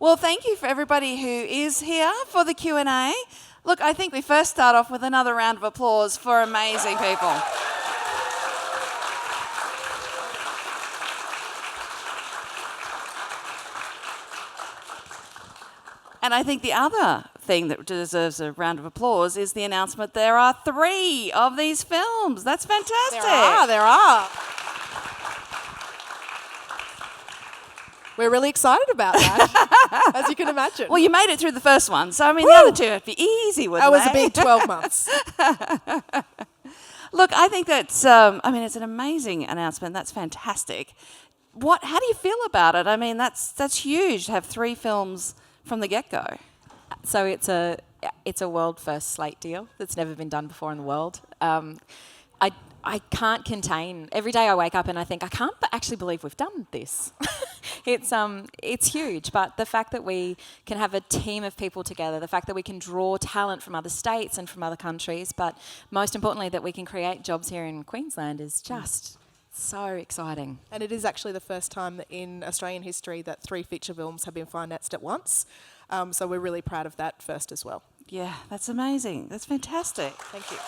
Well, thank you for everybody who is here for the Q&A. Look, I think we first start off with another round of applause for amazing people. And I think the other thing that deserves a round of applause is the announcement there are 3 of these films. That's fantastic. There are. We're really excited about that, as you can imagine. Well, you made it through the first one, so I mean, the other 2 would be easy, wouldn't That was they? a big 12 months. Look, I think that's, it's an amazing announcement. That's fantastic. How do you feel about it? I mean, that's huge to have 3 films from the get-go. So it's a world first slate deal that's never been done before in the world. I can't contain. Every day I wake up and I think I can't actually believe we've done this. It's huge, but the fact that we can have a team of people together, the fact that we can draw talent from other states and from other countries, but most importantly that we can create jobs here in Queensland is just so exciting. And it is actually the first time that in Australian history that 3 feature films have been financed at once. So we're really proud of that first as well. Yeah, that's amazing. That's fantastic. Thank you.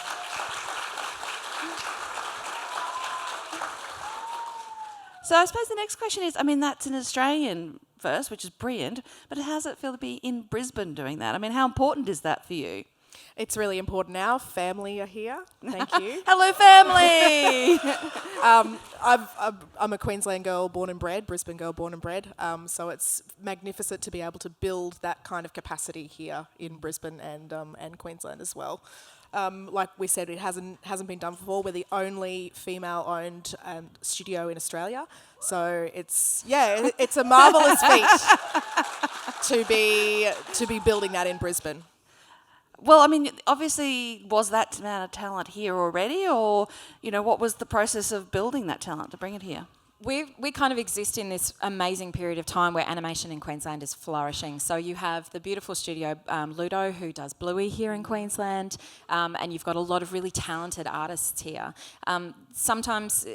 So I suppose the next question is, that's an Australian first, which is brilliant, but how does it feel to be in Brisbane doing that? I mean, how important is that for you? It's really important now. Family are here. Thank you. Hello, family! I'm a Queensland girl born and bred, Brisbane girl born and bred. So it's magnificent to be able to build that kind of capacity here in Brisbane and Queensland as well. Like we said, it hasn't been done before. We're the only female-owned studio in Australia, so it's a marvelous feat to be building that in Brisbane. Well, obviously, was that amount of talent here already, or what was the process of building that talent to bring it here? We kind of exist in this amazing period of time where animation in Queensland is flourishing. So you have the beautiful studio Ludo, who does Bluey here in Queensland, and you've got a lot of really talented artists here. Sometimes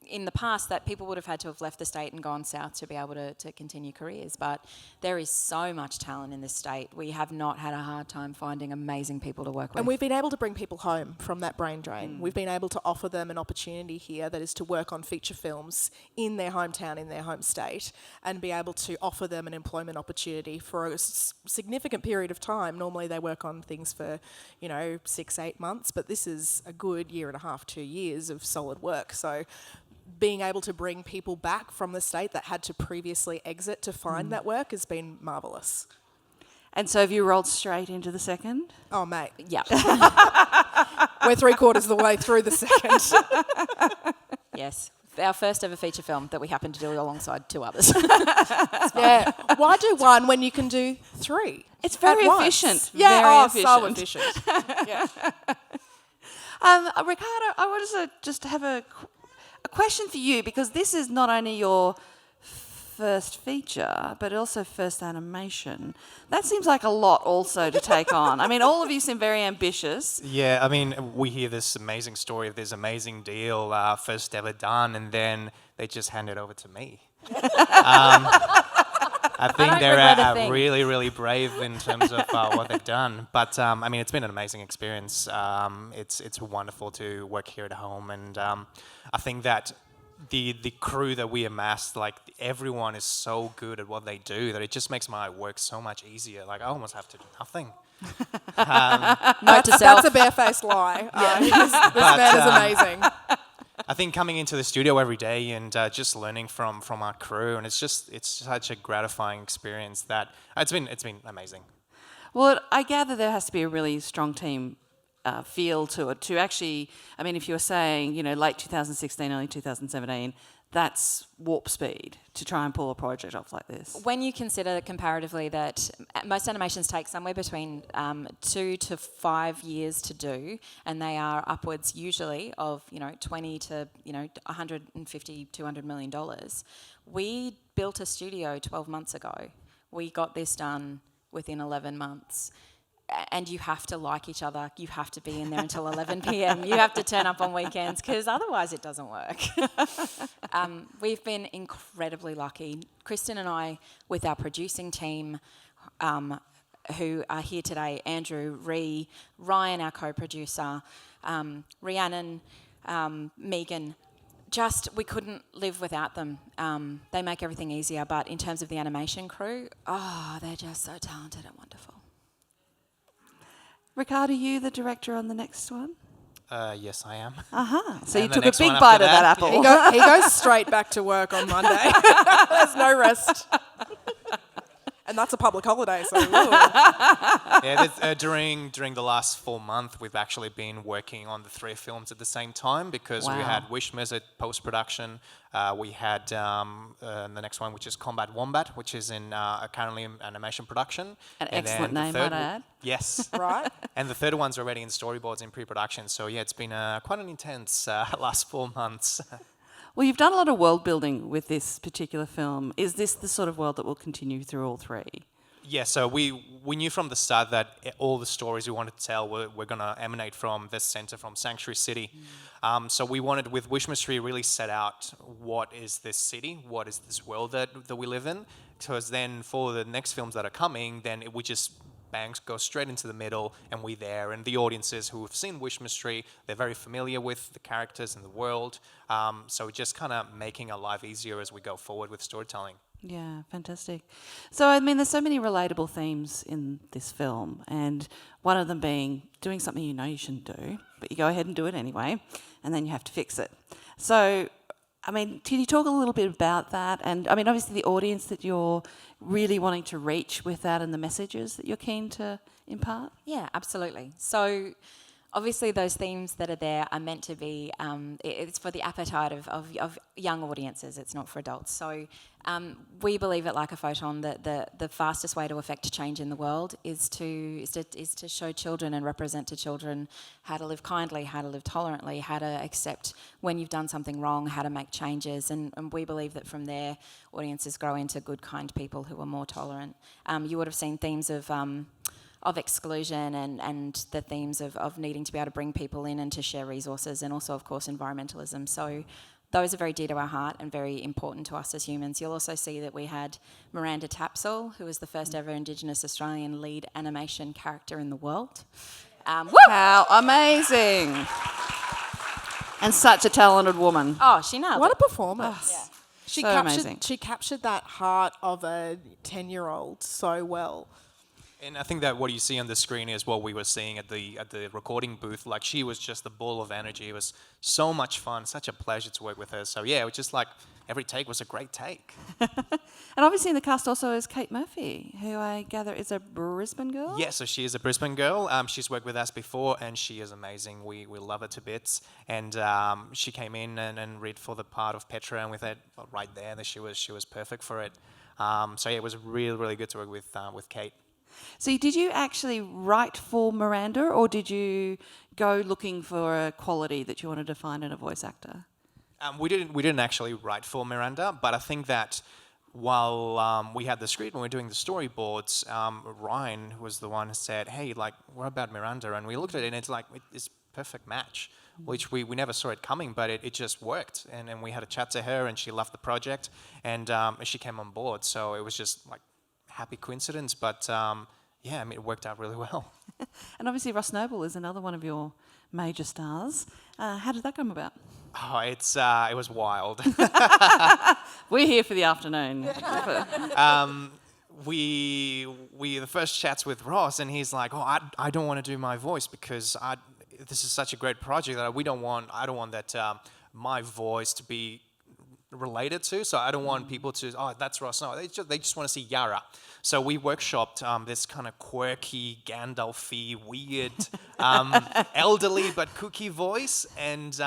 in the past that people would have had to have left the state and gone south to be able to continue careers, but there is so much talent in this state. We have not had a hard time finding amazing people to work with. And we've been able to bring people home from that brain drain. We've been able to offer them an opportunity here that is to work on feature films in their hometown, in their home state, and be able to offer them an employment opportunity for a significant period of time. Normally they work on things for, 6-8 months, but this is a good 1.5 to 2 years of solid work. So being able to bring people back from the state that had to previously exit to find that work has been marvellous. And so have you rolled straight into the second? Oh, mate. Yeah. We're 3/4 of the way through the second. Yes. Our first ever feature film that we happened to do alongside 2 others. Yeah. Why do 1 when you can do 3? It's very at once? efficient. Yeah, very so efficient. yeah. Ricardo, I wanted to just have a question for you, because this is not only your first feature, but also first animation. That seems like a lot also to take on. All of you seem very ambitious. Yeah, we hear this amazing story of this amazing deal, first ever done, and then they just hand it over to me. I think they're really, really brave in terms of what they've done. But, it's been an amazing experience. It's wonderful to work here at home, and I think that the crew that we amassed, everyone is so good at what they do that it just makes my work so much easier. I almost have to do nothing. That's a barefaced lie. This man is amazing. I think coming into the studio every day and just learning from our crew, and it's such a gratifying experience that it's been amazing. Well, I gather there has to be a really strong team feel to it to actually, if you were saying, late 2016, early 2017, that's warp speed to try and pull a project off like this. When you consider comparatively that most animations take somewhere between 2 to 5 years to do, and they are upwards usually of $20 to $150, $200 million. We built a studio 12 months ago. We got this done within 11 months. and you have to like each other. You have to be in there until 11 p.m. You have to turn up on weekends because otherwise it doesn't work. We've been incredibly lucky. Kristen and I, with our producing team, who are here today, Andrew, Ree, Ryan, our co-producer, Rhiannon, Megan, we couldn't live without them. They make everything easier, but in terms of the animation crew, they're just so talented and wonderful. Ricardo, you the director on the next one? Yes, I am. So you And the took a next big one bite after of that that, apple. He goes straight back to work on Monday. There's no rest. And that's a public holiday, so ooh. Yeah, during the last 4 months, we've actually been working on the 3 films at the same time because we Wow. had Wishmas at post-production. We had the next one, which is Combat Wombat, which is currently in animation production. An And excellent then name, the third might I add. Yes. Right? And the third one's already in storyboards in pre-production. So yeah, it's been quite an intense last 4 months. Well, you've done a lot of world building with this particular film. Is this the sort of world that will continue through all 3? Yeah, so we knew from the start that all the stories we wanted to tell were going to emanate from this centre, from Sanctuary City. So we wanted, with Wish Mystery, really set out what is this city, what is this world that we live in, because then for the next films that are coming, then we just go straight into the middle, and we're there. And the audiences who have seen Wish Mystery, they're very familiar with the characters and the world. So just kind of making our life easier as we go forward with storytelling. Yeah, fantastic. So, I mean, there's so many relatable themes in this film, and one of them being doing something you know you shouldn't do, but you go ahead and do it anyway, and then you have to fix it. So, I mean, can you talk a little bit about that? And, I mean, obviously the audience that you're really wanting to reach with that and the messages that you're keen to impart? Yeah, absolutely. So obviously those themes that are there are meant to be, it's for the appetite of young audiences, it's not for adults. So we believe at Like a Photon that the fastest way to affect change in the world is to show children and represent to children how to live kindly, how to live tolerantly, how to accept when you've done something wrong, how to make changes. And we believe that from there, audiences grow into good, kind people who are more tolerant. You would have seen themes of exclusion and the themes of needing to be able to bring people in and to share resources, and also, of course, environmentalism. So those are very dear to our heart and very important to us as humans. You'll also see that we had Miranda Tapsell, who was the first ever Indigenous Australian lead animation character in the world. How amazing! And such a talented woman. Oh, she nailed What it. a performance. Yeah. So amazing. She captured that heart of a 10-year-old so well. And I think that what you see on the screen is what we were seeing at the recording booth. Like, she was just a ball of energy. It was so much fun, such a pleasure to work with her. So yeah, it was just like every take was a great take. And obviously in the cast also is Kate Murphy, who I gather is a Brisbane girl? Yeah, so she is a Brisbane girl. She's worked with us before, and she is amazing. We love her to bits. And she came in and read for the part of Petra, and with it right there, that she was perfect for it. So yeah, it was really, really good to work with Kate. So did you actually write for Miranda, or did you go looking for a quality that you wanted to find in a voice actor? We didn't actually write for Miranda, but I think that while we had the script and we were doing the storyboards, Ryan was the one who said, "Hey, like, what about Miranda?" And we looked at it, and it's like it's perfect match, which we never saw it coming, but it just worked. And we had a chat to her, and she loved the project, and she came on board. So it was just like happy coincidence, but yeah, I mean, it worked out really well. And obviously Ross Noble is another one of your major stars. How did that come about? Oh, it was wild. We're here for the afternoon. The first chats with Ross, and he's like, "Oh, I don't want to do my voice because this is such a great project that I don't want that my voice to be related to. So I don't want people to, oh, that's Ross. No, they just want to see Yara." So we workshopped this kind of quirky, Gandalf-y, weird, elderly but kooky voice, and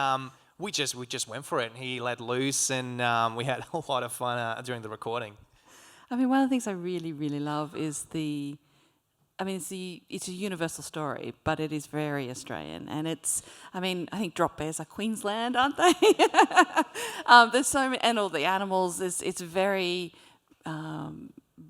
we just went for it. And he let loose, and we had a lot of fun during the recording. I mean, one of the things I really, really love is it's a universal story, but it is very Australian, and I think drop bears are Queensland, aren't they? There's so many, and all the animals. It's very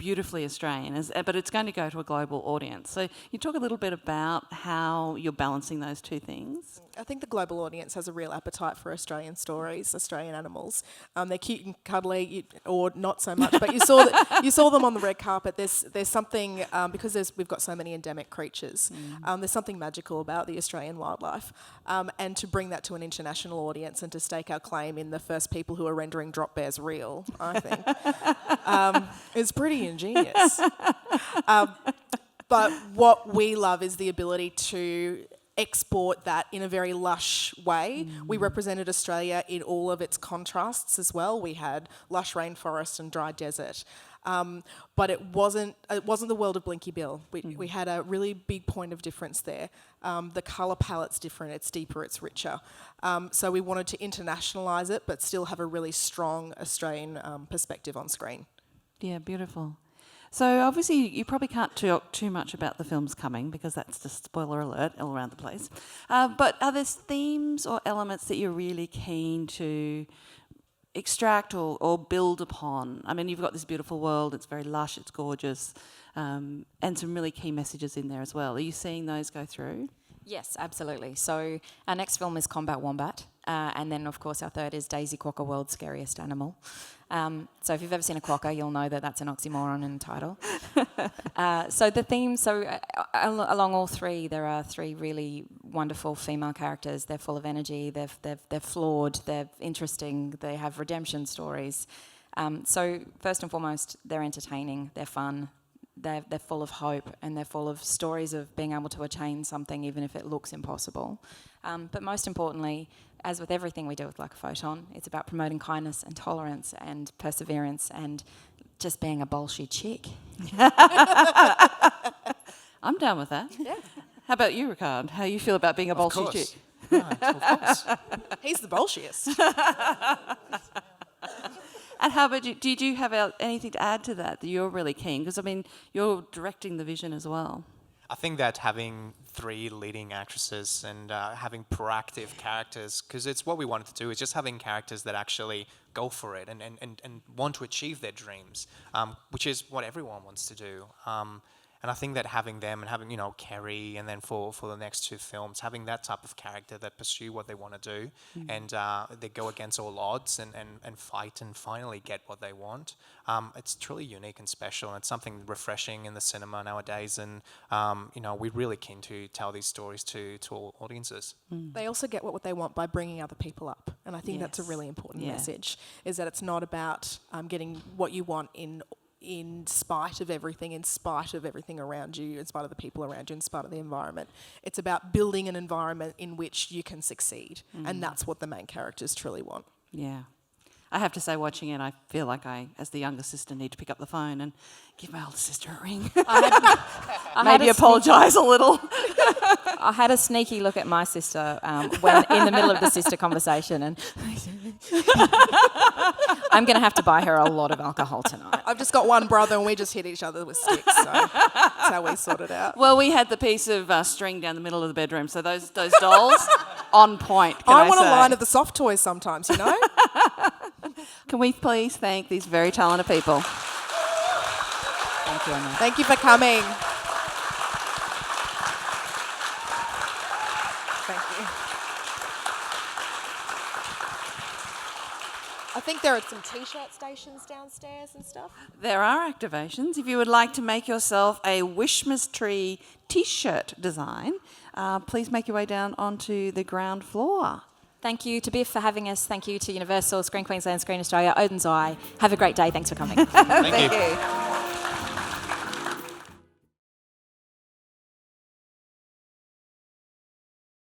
beautifully Australian, but it's going to go to a global audience. So you talk a little bit about how you're balancing those two things. I think the global audience has a real appetite for Australian stories, Australian animals. They're cute and cuddly, or not so much, but you saw them on the red carpet. There's something, because we've got so many endemic creatures, there's something magical about the Australian wildlife. And to bring that to an international audience and to stake our claim in the first people who are rendering drop bears real, I think, is pretty ingenious. But what we love is the ability to export that in a very lush way. We represented Australia in all of its contrasts as well. We had lush rainforest and dry desert. But it wasn't the world of Blinky Bill. We had a really big point of difference there. The colour palette's different, it's deeper, it's richer. So we wanted to internationalise it, but still have a really strong Australian perspective on screen. Yeah, beautiful. So obviously you probably can't talk too much about the films coming because that's just spoiler alert all around the place. But are there themes or elements that you're really keen to extract or build upon? I mean, you've got this beautiful world, it's very lush, it's gorgeous, and some really key messages in there as well. Are you seeing those go through? Yes, absolutely. So our next film is Combat Wombat, and then of course our third is Daisy Quokka, World's Scariest Animal. So if you've ever seen a quokka, you'll know that that's an oxymoron in the title. So the themes, along all three, there are three really wonderful female characters. They're full of energy, they're flawed, they're interesting, they have redemption stories. So first and foremost, they're entertaining, they're fun, they're full of hope, and they're full of stories of being able to attain something even if it looks impossible. But most importantly, as with everything we do with Like a Photon, it's about promoting kindness and tolerance and perseverance and just being a bolshy chick. I'm down with that. Yeah. How about you, Ricard? How you feel about being a bolshy chick? Right, of course. He's the bolshiest. And how about you? Did you have anything to add to that you're really keen? Because, I mean, you're directing the vision as well. I think that having three leading actresses and having proactive characters, because it's what we wanted to do, is just having characters that actually go for it and want to achieve their dreams, which is what everyone wants to do. And I think that having them and having, Kerry, and then for the next two films, having that type of character that pursue what they want to do and they go against all odds and fight and finally get what they want, it's truly unique and special. And it's something refreshing in the cinema nowadays. And, we're really keen to tell these stories to all audiences. They also get what they want by bringing other people up. And I think that's a really important message, is that it's not about getting what you want in spite of everything around you, in spite of the people around you, in spite of the environment. It's about building an environment in which you can succeed. And that's what the main characters truly want. Yeah. I have to say, watching it, I feel like I, as the younger sister, need to pick up the phone and give my older sister a ring. Maybe apologise a little. I had a sneaky look at my sister when in the middle of the sister conversation, and I'm going to have to buy her a lot of alcohol tonight. I've just got one brother and we just hit each other with sticks, so that's how we sort it out. Well, we had the piece of string down the middle of the bedroom, so those dolls, on point, I want a line of the soft toys sometimes, Can we please thank these very talented people? Thank you, Emma. Thank you for coming. Thank you. I think there are some T-shirt stations downstairs and stuff. There are activations. If you would like to make yourself a Wishmas Tree T-shirt design, please make your way down onto the ground floor. Thank you to Biff for having us. Thank you to Universal, Screen Queensland, Screen Australia, Odin's Eye. Have a great day. Thanks for coming. Thank you. Thank you.